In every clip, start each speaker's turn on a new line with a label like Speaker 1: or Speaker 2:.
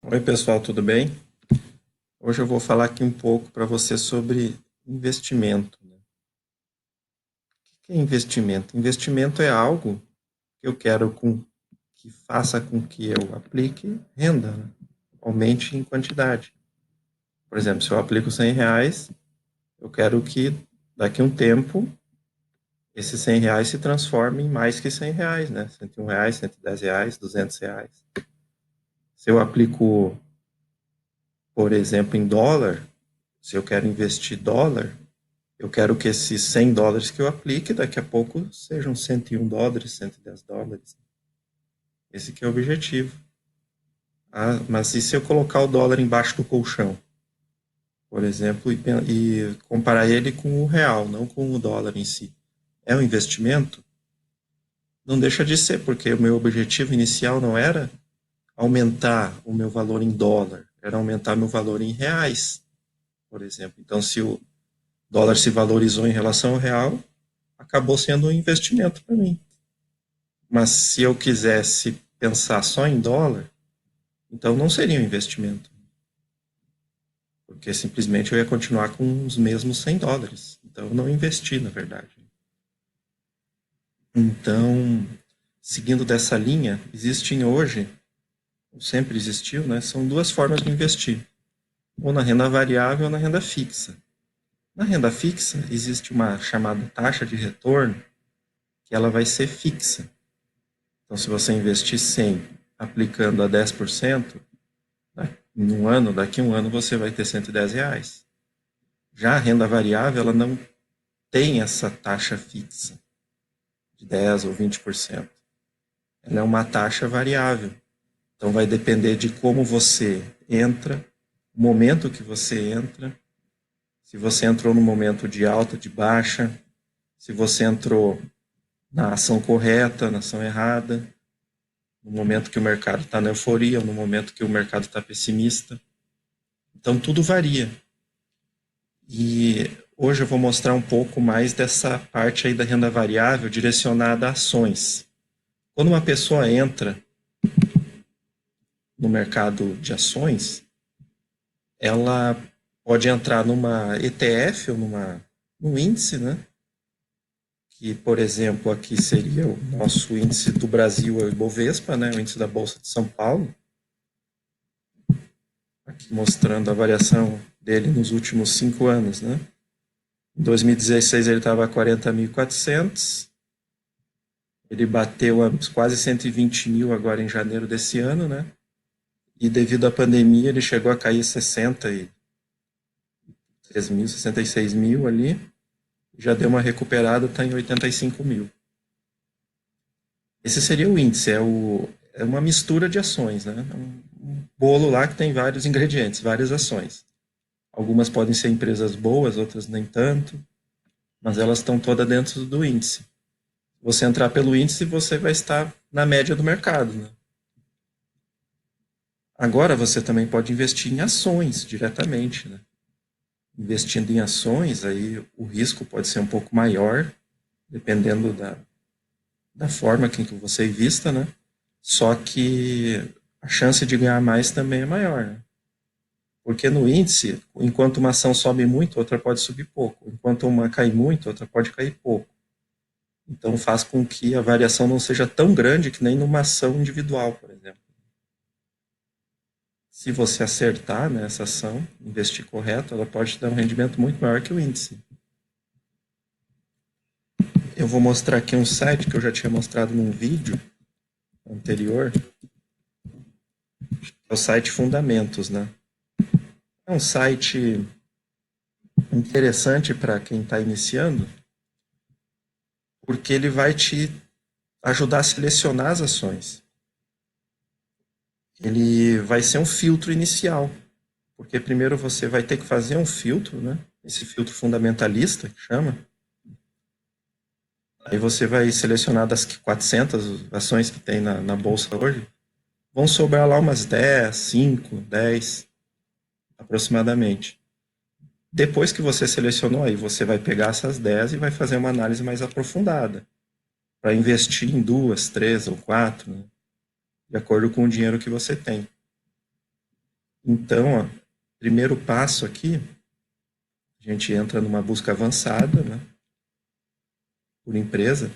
Speaker 1: Oi, pessoal, tudo bem? Hoje eu vou falar aqui um pouco para você sobre investimento, né? O que é investimento? Investimento é algo que eu quero que faça com que eu aplique renda, né? Aumente em quantidade. Por exemplo, se eu aplico R$ 100, eu quero que daqui a um tempo esses R$ 100 se transformem em mais que R$ 100, né? R$ 101, R$ 110, R$ 200. Se eu aplico, por exemplo, em dólar, se eu quero investir dólar, eu quero que esses US$ 100 que eu aplique, daqui a pouco sejam US$ 101, US$ 110. Esse que é o objetivo. Ah, mas e se eu colocar o dólar embaixo do colchão, por exemplo, e comparar ele com o real, não com o dólar em si? É um investimento? Não deixa de ser, porque o meu objetivo inicial não era aumentar o meu valor em dólar, era aumentar meu valor em reais, por exemplo. Então, se o dólar se valorizou em relação ao real, acabou sendo um investimento para mim. Mas se eu quisesse pensar só em dólar, então não seria um investimento, porque simplesmente eu ia continuar com os mesmos US$ 100. Então eu não investi, na verdade. Então, seguindo dessa linha, existem hoje, sempre existiu, né? São duas formas de investir: ou na renda variável ou na renda fixa. Na renda fixa, existe uma chamada taxa de retorno, que ela vai ser fixa. Então, se você investir 100 aplicando a 10%, em um ano, daqui a um ano você vai ter R$ 110. Já a renda variável, ela não tem essa taxa fixa de 10 ou 20%. Ela é uma taxa variável. Então vai depender de como você entra, o momento que você entra, se você entrou no momento de alta, de baixa, se você entrou na ação correta, na ação errada, no momento que o mercado está na euforia, ou no momento que o mercado está pessimista. Então tudo varia. E hoje eu vou mostrar um pouco mais dessa parte aí da renda variável direcionada a ações. Quando uma pessoa entra no mercado de ações, ela pode entrar numa ETF ou num índice, né? Que, por exemplo, aqui seria o nosso índice do Brasil, é o Ibovespa, né? O índice da Bolsa de São Paulo. Aqui mostrando a variação dele nos últimos 5 anos, né? Em 2016 ele estava a 40.400. Ele bateu a quase 120 mil agora em janeiro desse ano, né? E devido à pandemia ele chegou a cair 63 mil, 66 mil ali. Já deu uma recuperada, está em 85 mil. Esse seria o índice, é uma mistura de ações, né? É um bolo lá que tem vários ingredientes, várias ações. Algumas podem ser empresas boas, outras nem tanto, mas elas estão todas dentro do índice. Se você entrar pelo índice, você vai estar na média do mercado, né? Agora você também pode investir em ações diretamente, né? Investindo em ações, aí o risco pode ser um pouco maior, dependendo da forma que você invista, né? Só que a chance de ganhar mais também é maior, né? Porque no índice, enquanto uma ação sobe muito, outra pode subir pouco. Enquanto uma cai muito, outra pode cair pouco. Então faz com que a variação não seja tão grande que nem numa ação individual, por exemplo. Se você acertar nessa ação, investir correto, ela pode te dar um rendimento muito maior que o índice. Eu vou mostrar aqui um site que eu já tinha mostrado num vídeo anterior, é o site Fundamentos, né? É um site interessante para quem está iniciando, porque ele vai te ajudar a selecionar as ações. Ele vai ser um filtro inicial, porque primeiro você vai ter que fazer um filtro, né? Esse filtro fundamentalista, que chama. Aí você vai selecionar das 400 ações que tem na bolsa hoje, vão sobrar lá umas 10, 5, 10 aproximadamente. Depois que você selecionou, aí você vai pegar essas 10 e vai fazer uma análise mais aprofundada, para investir em duas, três ou quatro, né? De acordo com o dinheiro que você tem. Então, ó, primeiro passo aqui, a gente entra numa busca avançada, né, por empresa,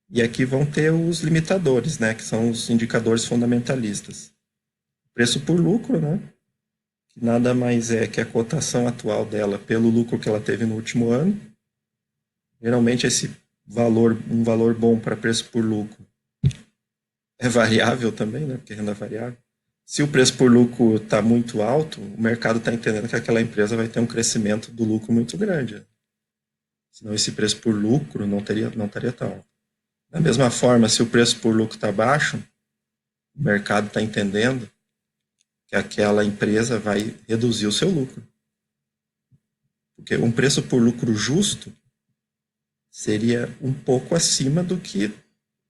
Speaker 1: e aqui vão ter os limitadores, né, que são os indicadores fundamentalistas. Preço por lucro, né, que nada mais é que a cotação atual dela pelo lucro que ela teve no último ano. Geralmente esse valor, um valor bom para preço por lucro, é variável também, né, porque é renda variável. Se o preço por lucro está muito alto, o mercado está entendendo que aquela empresa vai ter um crescimento do lucro muito grande. Senão esse preço por lucro não estaria tão alto. Da mesma forma, se o preço por lucro está baixo, o mercado está entendendo que aquela empresa vai reduzir o seu lucro. Porque um preço por lucro justo seria um pouco acima do que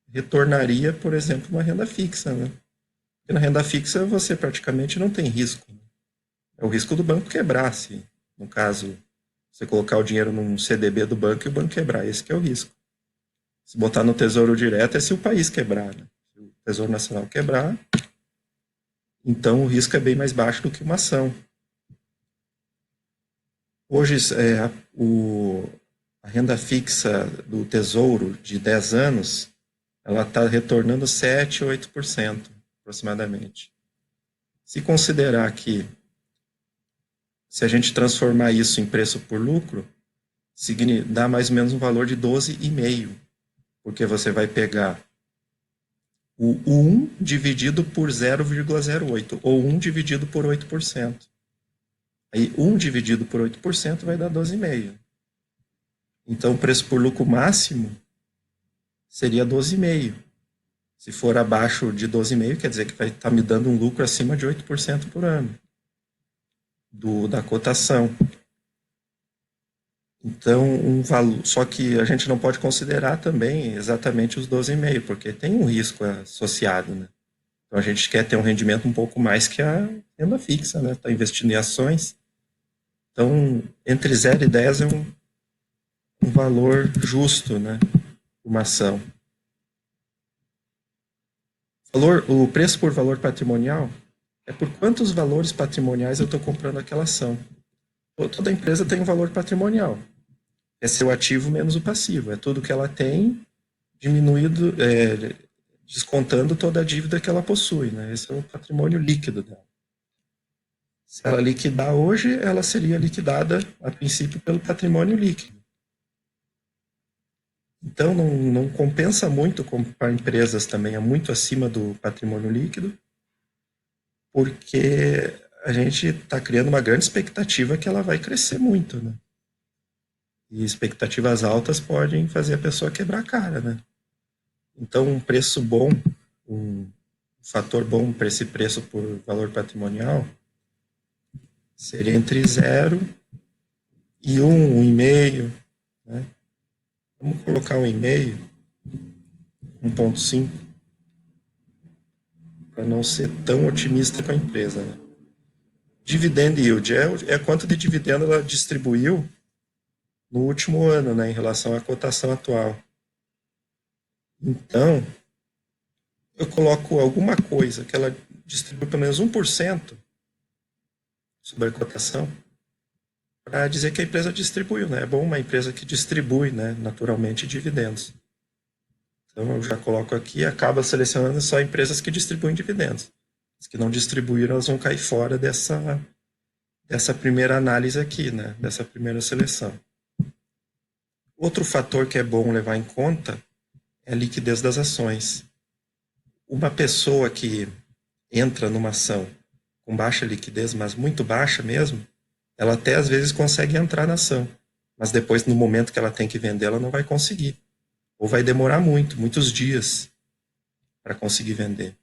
Speaker 1: retornaria, por exemplo, uma renda fixa, né? Porque na renda fixa você praticamente não tem risco. É o risco do banco quebrar, se, no caso, você colocar o dinheiro num CDB do banco e o banco quebrar. Esse que é o risco. Se botar no Tesouro Direto é se o país quebrar, né? Se o Tesouro Nacional quebrar, então o risco é bem mais baixo do que uma ação. Hoje, a renda fixa do Tesouro de 10 anos, ela está retornando 7, 8% aproximadamente. Se considerar que, se a gente transformar isso em preço por lucro, dá mais ou menos um valor de 12,5, porque você vai pegar o 1 dividido por 0,08, ou 1 dividido por 8%. Aí 1 dividido por 8% vai dar 12,5. Então o preço por lucro máximo seria 12,5. Se for abaixo de 12,5, quer dizer que vai estar me dando um lucro acima de 8% por ano da cotação. Então, valor, só que a gente não pode considerar também exatamente os 12,5, porque tem um risco associado, né? Então a gente quer ter um rendimento um pouco mais que a renda fixa, né? Está investindo em ações. Então, entre 0 e 10 é um valor justo, né? Uma ação. O preço por valor patrimonial é por quantos valores patrimoniais eu estou comprando aquela ação. Toda empresa tem um valor patrimonial. É seu ativo menos o passivo. É tudo que ela tem diminuído, descontando toda a dívida que ela possui, né? Esse é o patrimônio líquido dela. Se ela liquidar hoje, ela seria liquidada, a princípio, pelo patrimônio líquido. Então, não compensa muito comprar empresas também muito acima do patrimônio líquido, porque a gente está criando uma grande expectativa que ela vai crescer muito, né? E expectativas altas podem fazer a pessoa quebrar a cara, né? Então, um preço bom, um fator bom para esse preço por valor patrimonial seria entre 0 e 1, 1,5, né? Vamos colocar 1,5, 1,5, para não ser tão otimista com a empresa, né? Dividend yield é quanto de dividendo ela distribuiu no último ano, né, em relação à cotação atual. Então, eu coloco alguma coisa que ela distribui pelo menos 1% sobre a cotação, para dizer que a empresa distribuiu, né? É bom uma empresa que distribui, né, naturalmente, dividendos. Então, eu já coloco aqui e acaba selecionando só empresas que distribuem dividendos. As que não distribuíram, elas vão cair fora dessa primeira análise aqui, né? Dessa primeira seleção. Outro fator que é bom levar em conta é a liquidez das ações. Uma pessoa que entra numa ação com baixa liquidez, mas muito baixa mesmo, ela até às vezes consegue entrar na ação, mas depois, no momento que ela tem que vender, ela não vai conseguir. Ou vai demorar muitos dias para conseguir vender.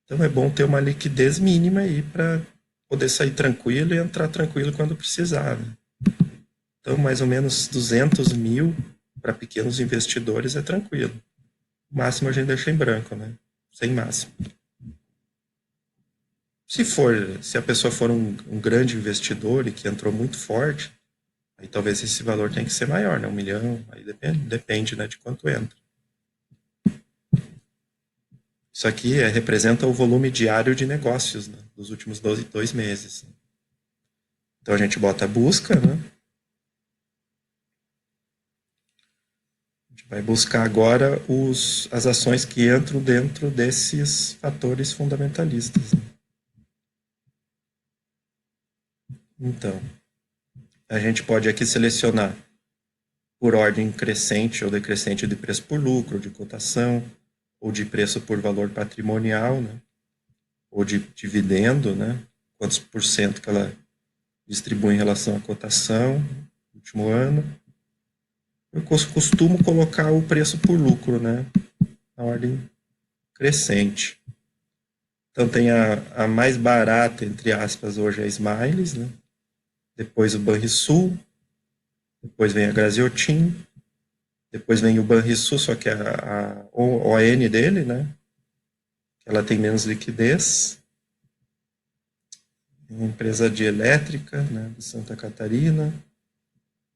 Speaker 1: Então é bom ter uma liquidez mínima aí para poder sair tranquilo e entrar tranquilo quando precisar, né? Então, mais ou menos 200 mil para pequenos investidores é tranquilo. O máximo a gente deixa em branco, né? Sem máximo. Se a pessoa for um grande investidor e que entrou muito forte, aí talvez esse valor tenha que ser maior, né? 1 milhão, aí depende, né, de quanto entra. Isso aqui representa o volume diário de negócios, né, dos últimos 2 meses. Então a gente bota a busca, né? A gente vai buscar agora as ações que entram dentro desses fatores fundamentalistas, né? Então, a gente pode aqui selecionar por ordem crescente ou decrescente de preço por lucro, de cotação, ou de preço por valor patrimonial, né? Ou de dividendo, né? Quantos por cento que ela distribui em relação à cotação no último ano. Eu costumo colocar o preço por lucro, né? Na ordem crescente. Então tem a mais barata, entre aspas, hoje é a Smiles, né? Depois o Banrisul, depois vem a Graziotin, depois vem o Banrisul, só que a ON dele, né? Ela tem menos liquidez. Uma empresa de elétrica, né, de Santa Catarina,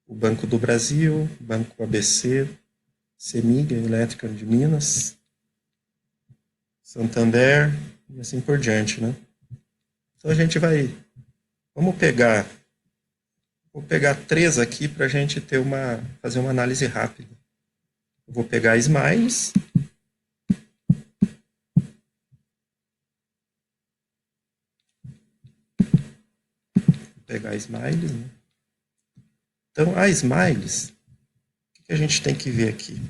Speaker 1: o Banco do Brasil, Banco ABC, CEMIG, Elétrica de Minas, Santander, e assim por diante, né? Então a gente vamos vou pegar 3 aqui para a gente fazer uma análise rápida. Eu vou pegar a Smiles, né? Então a Smiles, o que a gente tem que ver aqui?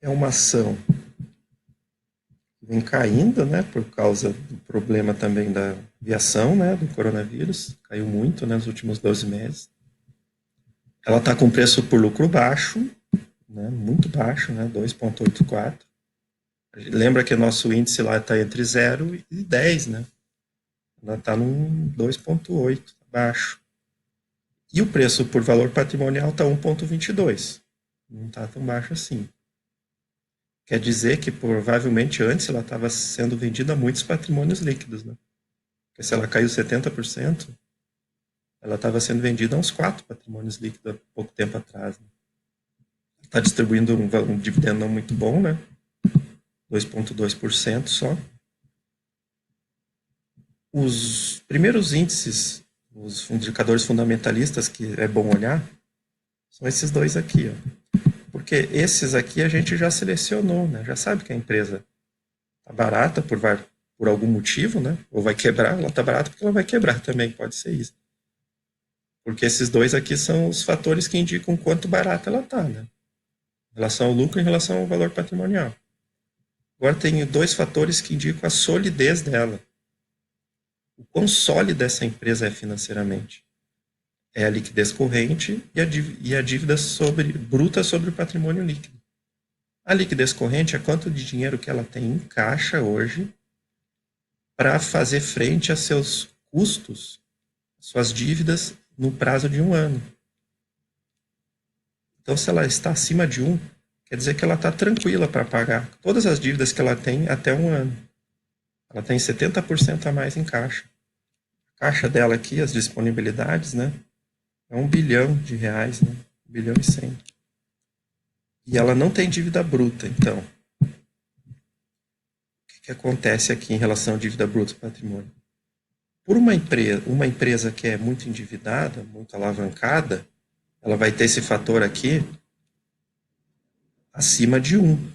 Speaker 1: É uma ação que vem caindo, né, por causa do problema também da aviação, né, do coronavírus, caiu muito, né, nos últimos 12 meses. Ela está com preço por lucro baixo, né, muito baixo, né, 2,84. Lembra que o nosso índice lá está entre 0 e 10, né? Ela está num 2,8, baixo. E o preço por valor patrimonial está 1,22. Não está tão baixo assim. Quer dizer que provavelmente antes ela estava sendo vendida a muitos patrimônios líquidos, né? Porque se ela caiu 70%, ela estava sendo vendida a uns 4 patrimônios líquidos há pouco tempo atrás, né? Está distribuindo um dividendo não muito bom, né? 2,2% só. Os primeiros índices, os indicadores fundamentalistas que é bom olhar, são esses dois aqui, ó. Porque esses aqui a gente já selecionou, né? Já sabe que a empresa está barata por algum motivo, né? Ou vai quebrar, ela está barata porque ela vai quebrar também, pode ser isso. Porque esses dois aqui são os fatores que indicam quanto barata ela está, né? Em relação ao lucro e em relação ao valor patrimonial. Agora tem 2 fatores que indicam a solidez dela. O quão sólida essa empresa é financeiramente. É a liquidez corrente e a dívida bruta sobre o patrimônio líquido. A liquidez corrente é quanto de dinheiro que ela tem em caixa hoje para fazer frente a seus custos, suas dívidas, no prazo de 1 ano. Então, se ela está acima de 1, quer dizer que ela está tranquila para pagar todas as dívidas que ela tem até 1 ano. Ela tem 70% a mais em caixa. A caixa dela aqui, as disponibilidades, né? É R$1 bilhão, né? 1 bilhão e 100. E ela não tem dívida bruta, então. O que acontece aqui em relação à dívida bruta e patrimônio? Por uma empresa que é muito endividada, muito alavancada, ela vai ter esse fator aqui acima de 1.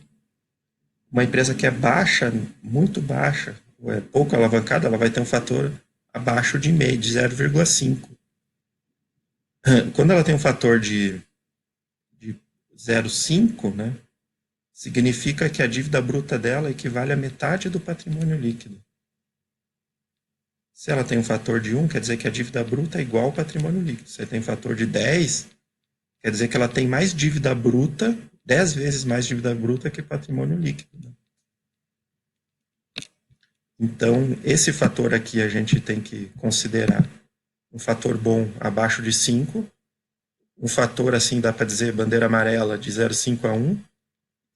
Speaker 1: Uma empresa que é baixa, muito baixa, ou é pouco alavancada, ela vai ter um fator abaixo de meio, de 0,5. Quando ela tem um fator de 0,5, né, significa que a dívida bruta dela equivale a metade do patrimônio líquido. Se ela tem um fator de 1, quer dizer que a dívida bruta é igual ao patrimônio líquido. Se ela tem um fator de 10, quer dizer que ela tem mais dívida bruta, 10 vezes mais dívida bruta que patrimônio líquido. Então, esse fator aqui a gente tem que considerar um fator bom abaixo de 5, um fator, assim, dá para dizer, bandeira amarela de 0,5 a 1,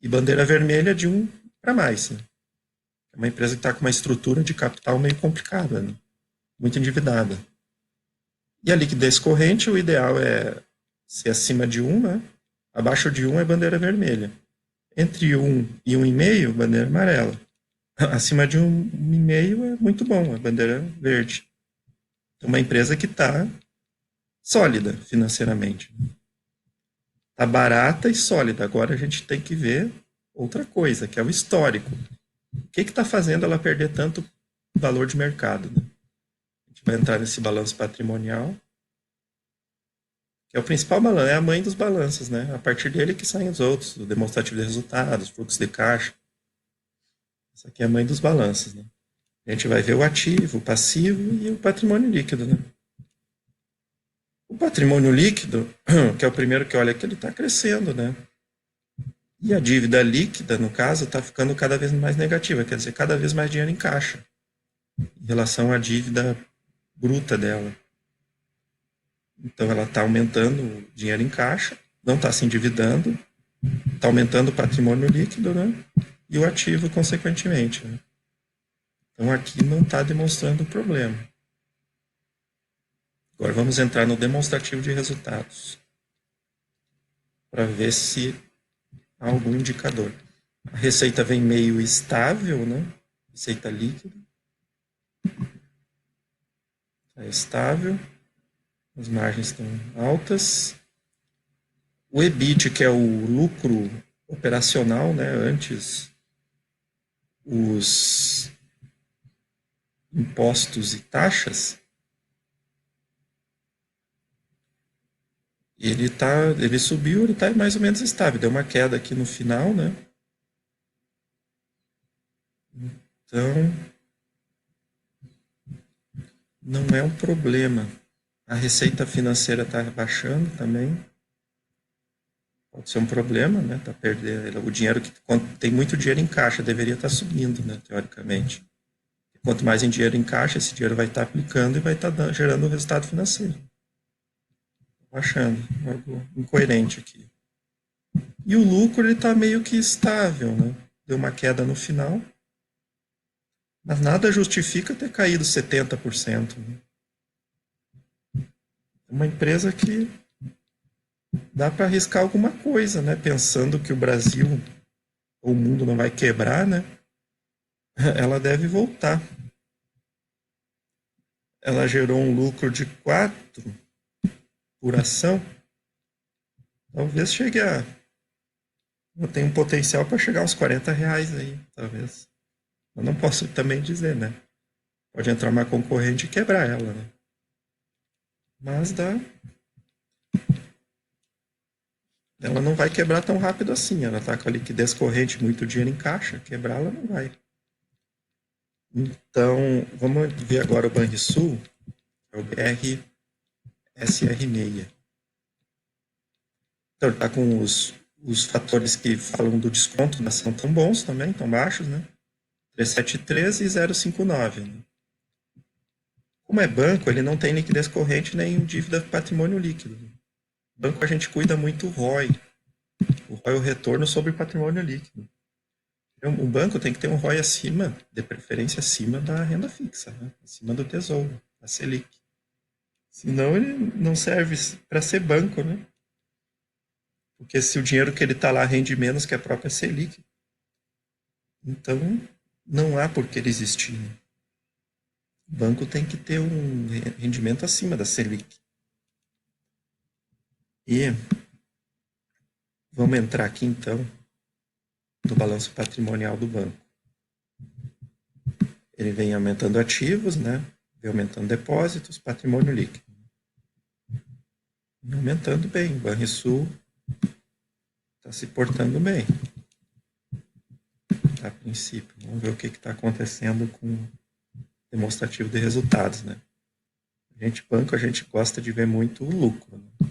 Speaker 1: e bandeira vermelha de 1 para mais. Né? É uma empresa que está com uma estrutura de capital meio complicada, né? Muito endividada. E a liquidez corrente, o ideal é ser acima de 1, né? Abaixo de 1 é bandeira vermelha. Entre 1 e 1,5, bandeira amarela. Acima de 1,5 é muito bom, a bandeira verde. É uma empresa que está sólida financeiramente. Está barata e sólida. Agora a gente tem que ver outra coisa, que é o histórico. O que está fazendo ela perder tanto valor de mercado? Né? A gente vai entrar nesse balanço patrimonial, que é o principal balanço, é a mãe dos balanços, né? A partir dele que saem os outros, o demonstrativo de resultados, fluxo de caixa. Isso aqui é a mãe dos balanços, né? A gente vai ver o ativo, o passivo e o patrimônio líquido, né? O patrimônio líquido, que é o primeiro que olha aqui, ele está crescendo, né? E a dívida líquida, no caso, está ficando cada vez mais negativa, quer dizer, cada vez mais dinheiro em caixa, em relação à dívida bruta dela. Então, ela está aumentando o dinheiro em caixa, não está se endividando, está aumentando o patrimônio líquido, né? E o ativo, consequentemente. Né? Então, aqui não está demonstrando o problema. Agora, vamos entrar no demonstrativo de resultados, para ver se há algum indicador. A receita vem meio estável, né? Receita líquida. Está estável. As margens estão altas. O EBIT, que é o lucro operacional, né? Antes os impostos e taxas, ele subiu, ele está mais ou menos estável. Deu uma queda aqui no final, né? Então, não é um problema. A receita financeira está baixando também. Pode ser um problema, né? Tá perdendo o dinheiro que quando tem muito dinheiro em caixa deveria estar subindo, né? Teoricamente. Quanto mais em dinheiro em caixa, esse dinheiro vai estar aplicando e vai estar gerando o resultado financeiro. Tô achando algo incoerente aqui. E o lucro ele está meio que estável, né? Deu uma queda no final, mas nada justifica ter caído 70%. Né? É uma empresa que dá para arriscar alguma coisa, né? Pensando que o Brasil ou o mundo não vai quebrar, né? Ela deve voltar. Ela gerou um lucro de 4 por ação. Talvez chegue a. Eu tenho um potencial para chegar aos R$ 40 aí, talvez. Eu não posso também dizer, né? Pode entrar uma concorrente e quebrar ela, né? Mas dá. Ela não vai quebrar tão rápido assim. Ela está com a liquidez corrente, muito dinheiro em caixa. Quebrar ela não vai. Então, vamos ver agora o Banrisul, é o BRSR6. Então, ele está com os fatores que falam do desconto da ação tão bons também, tão baixos, né? 373 e 059. Né? Como é banco, ele não tem liquidez corrente nem dívida patrimônio líquido. Banco a gente cuida muito o ROI. O ROI é o retorno sobre patrimônio líquido. O banco tem que ter um ROI acima, de preferência acima da renda fixa, né? Acima do tesouro, da Selic. Senão ele não serve para ser banco, né? Porque se o dinheiro que ele está lá rende menos que a própria Selic, então não há por que ele existir. Né? O banco tem que ter um rendimento acima da Selic. E vamos entrar aqui então no balanço patrimonial do banco. Ele vem aumentando ativos, né? Vem aumentando depósitos, patrimônio líquido. Vem aumentando bem. O Banrisul está se portando bem. A princípio. Vamos ver o que está acontecendo com o demonstrativo de resultados, né? A gente, banco, a gente gosta de ver muito o lucro. Né?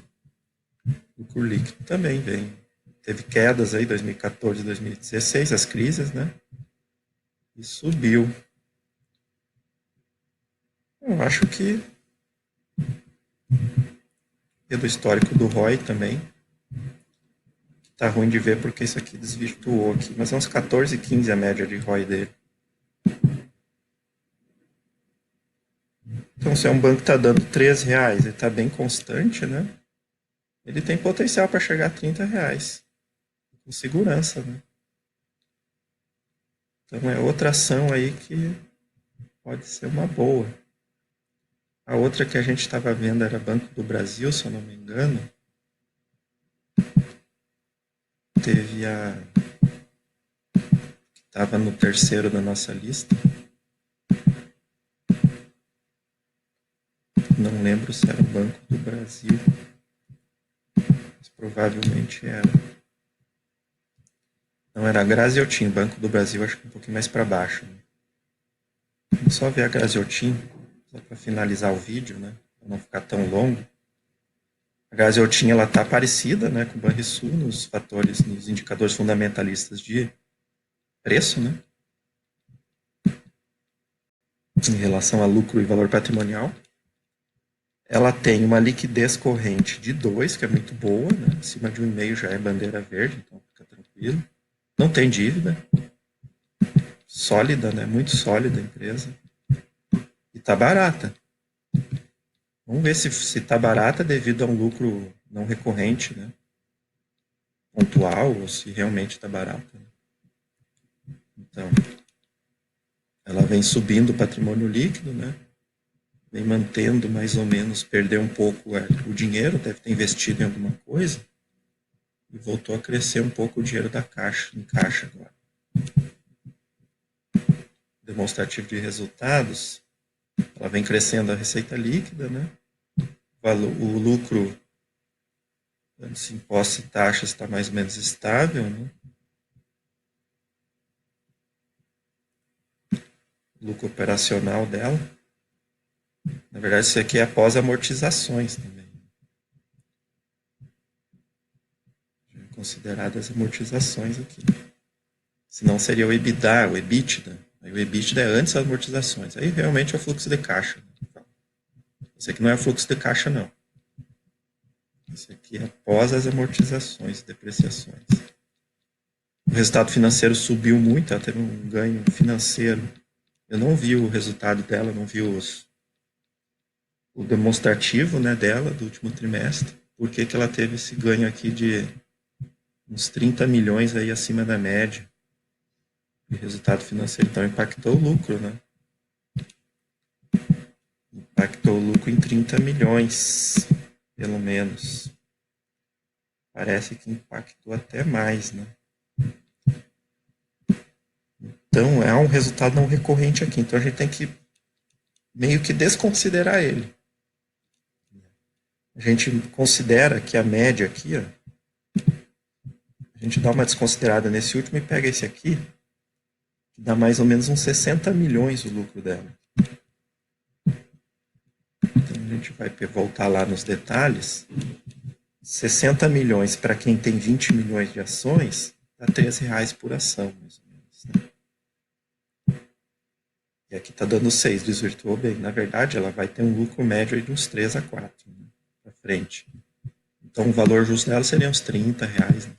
Speaker 1: O lucro líquido também vem. Teve quedas aí, 2014, 2016, as crises, né? E subiu. Eu acho que pelo histórico do ROI também, tá ruim de ver porque isso aqui desvirtuou aqui, mas é uns 14, 15 a média de ROI dele. Então, se é um banco que está dando R$ 3 e está bem constante, né? Ele tem potencial para chegar a R$ 30, com segurança, né? Então é outra ação aí que pode ser uma boa. A outra que a gente estava vendo era Banco do Brasil, se eu não me engano. Teve a... que estava no terceiro da nossa lista. Não lembro se era o Banco do Brasil. Mas provavelmente era. Não, era a Graziotin, Banco do Brasil, acho que um pouquinho mais para baixo. Né? Vamos só ver a Graziotin, só para finalizar o vídeo, né? Para não ficar tão longo. A Graziotin, ela está parecida, né, com o Banrisul nos fatores, nos indicadores fundamentalistas de preço, né? Em relação a lucro e valor patrimonial. Ela tem uma liquidez corrente de 2, que é muito boa, né? Acima de 1,5 já é bandeira verde, então fica tranquilo. Não tem dívida. Sólida, né? Muito sólida a empresa. E tá barata. Vamos ver se tá barata devido a um lucro não recorrente, né? Pontual, ou se realmente tá barata. Né? Então, ela vem subindo o patrimônio líquido, né? Vem mantendo mais ou menos, perdeu um pouco o dinheiro, deve ter investido em alguma coisa, e voltou a crescer um pouco o dinheiro da caixa, em caixa agora. Demonstrativo de resultados, ela vem crescendo a receita líquida, né? O lucro antes de impostos e taxas está mais ou menos estável, né? O lucro operacional dela. Na verdade, isso aqui é após amortizações também. Consideradas amortizações aqui. Senão seria o EBITDA, o EBITDA. Aí o EBITDA é antes das amortizações. Aí realmente é o fluxo de caixa. Esse aqui não é o fluxo de caixa, não. Esse aqui é após as amortizações, depreciações. O resultado financeiro subiu muito, ela teve um ganho financeiro. Eu não vi o resultado dela, não vi o demonstrativo, né, dela do último trimestre. Por que ela teve esse ganho aqui de uns 30 milhões aí acima da média de resultado financeiro? Então impactou o lucro, né? Impactou o lucro em 30 milhões, pelo menos. Parece que impactou até mais, né? Então, é um resultado não recorrente aqui. Então, a gente tem que meio que desconsiderar ele. A gente considera que a média aqui, ó, a gente dá uma desconsiderada nesse último e pega esse aqui, que dá mais ou menos uns 60 milhões o lucro dela. Então, a gente vai voltar lá nos detalhes. 60 milhões para quem tem 20 milhões de ações, dá R$3 por ação, mais ou menos. Né? E aqui está dando 6, desvirtuou bem. Na verdade, ela vai ter um lucro médio de uns 3 a 4, né, para frente. Então, o valor justo dela seria uns R$30, né?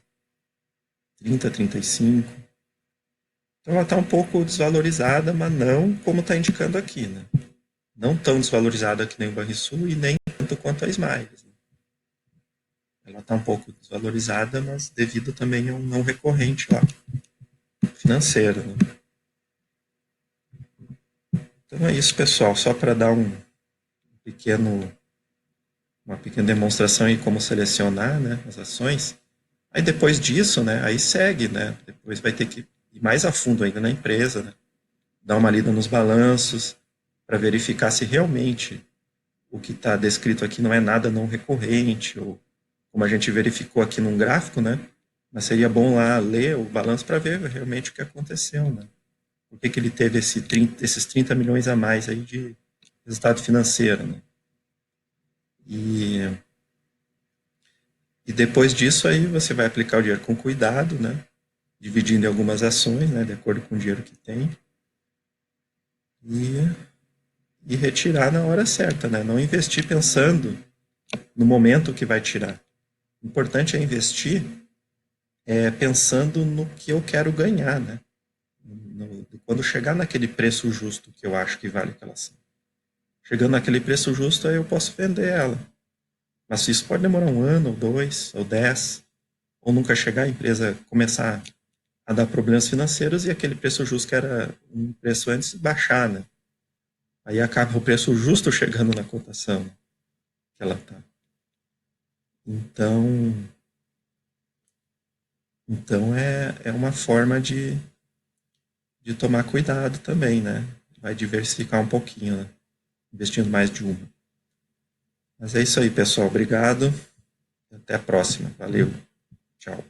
Speaker 1: 30, 35. Então, ela está um pouco desvalorizada, mas não como está indicando aqui. Né? Não tão desvalorizada que nem o Banrisul e nem tanto quanto a Smiles. Né? Ela está um pouco desvalorizada, mas devido também a um não recorrente lá, financeiro. Né? Então é isso, pessoal. Só para dar uma pequena demonstração em como selecionar, né, as ações. Aí depois disso, né, aí segue, né, depois vai ter que ir mais a fundo ainda na empresa, né, dar uma lida nos balanços para verificar se realmente o que está descrito aqui não é nada não recorrente, ou como a gente verificou aqui num gráfico, né, mas seria bom lá ler o balanço para ver realmente o que aconteceu, né. Por que ele teve esses 30 milhões a mais aí de resultado financeiro, né. E depois disso aí você vai aplicar o dinheiro com cuidado, né? Dividindo em algumas ações, né? De acordo com o dinheiro que tem. E retirar na hora certa, né? Não investir pensando no momento que vai tirar. O importante é investir pensando no que eu quero ganhar, né? Quando chegar naquele preço justo que eu acho que vale aquela ação. Chegando naquele preço justo, aí eu posso vender ela. Mas isso pode demorar 1 ano, ou 2, ou 10, ou nunca chegar, a empresa começar a dar problemas financeiros e aquele preço justo que era um preço antes baixar, né? Aí acaba o preço justo chegando na cotação que ela tá. Então, então é uma forma de tomar cuidado também, né? Vai diversificar um pouquinho, né? Investindo mais de uma. Mas é isso aí, pessoal. Obrigado. Até a próxima. Valeu. Tchau.